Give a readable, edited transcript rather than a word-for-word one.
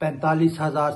45,000